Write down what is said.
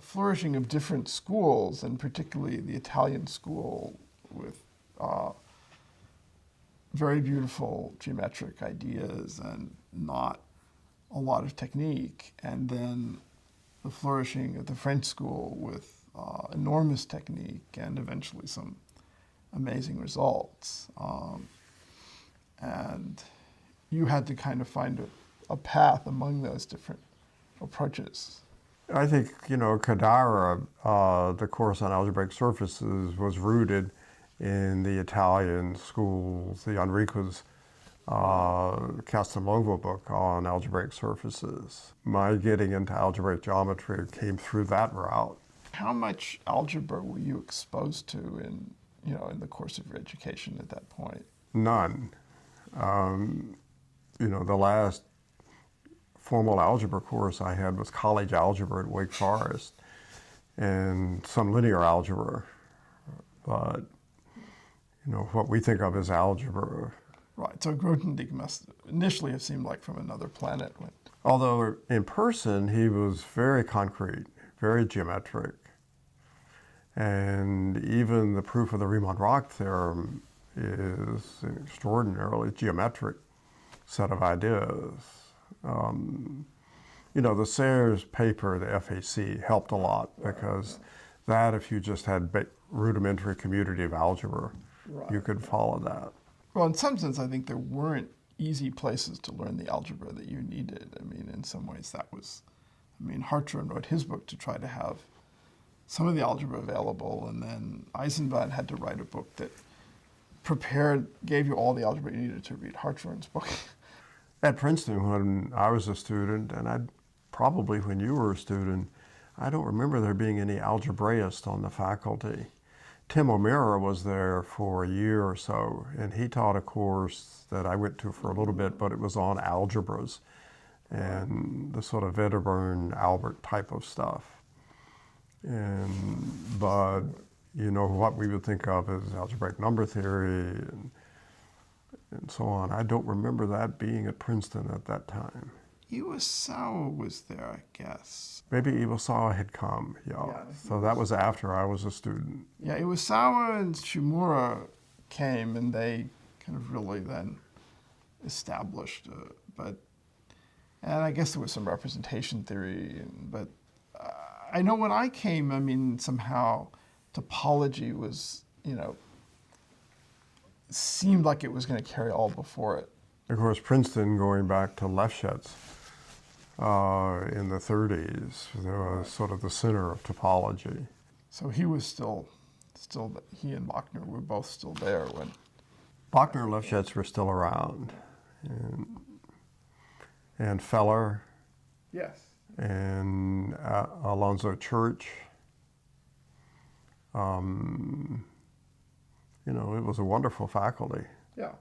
flourishing of different schools, and particularly the Italian school with very beautiful geometric ideas and not a lot of technique, and then the flourishing of the French school with enormous technique and eventually some amazing results. And you had to kind of find a path among those different approaches. I think, Cadara, the course on algebraic surfaces, was rooted in the Italian schools, the Enrico's Castelnuovo book on algebraic surfaces. My getting into algebraic geometry came through that route. How much algebra were you exposed to in the course of your education at that point? None. The last formal algebra course I had was college algebra at Wake Forest and some linear algebra. But, what we think of as algebra. Right, so Grothendieck must initially have seemed like from another planet. Although in person, he was very concrete, very geometric. And even the proof of the Riemann-Roch theorem is an extraordinarily geometric set of ideas. The Serres paper, the FAC, helped a lot because that, if you just had rudimentary commutative algebra, you could follow that. Well, in some sense, I think there weren't easy places to learn the algebra that you needed. In some ways that was, Hartshorne wrote his book to try to have some of the algebra available, and then Eisenbahn had to write a book that gave you all the algebra you needed to read Hartshorne's book. At Princeton, when I was a student, and probably when you were a student, I don't remember there being any algebraists on the faculty. Tim O'Meara was there for a year or so, and he taught a course that I went to for a little bit, but it was on algebras and the sort of Wedderburn-Albert type of stuff. But what we would think of as algebraic number theory and so on, I don't remember that being at Princeton at that time. Iwasawa was there, I guess. Maybe Iwasawa had come, yeah. So that was after I was a student. Yeah, Iwasawa and Shimura came, and they kind of really then established, and I guess there was some representation theory, but I know when I came, somehow topology was, seemed like it was going to carry all before it. Of course, Princeton, going back to Lefschetz in the 30s, was sort of the center of topology. So he was still, he and Bachner were both still there when... Bachner and Lefschetz were still around. And Feller. Yes. And Alonzo Church. It was a wonderful faculty. Yeah.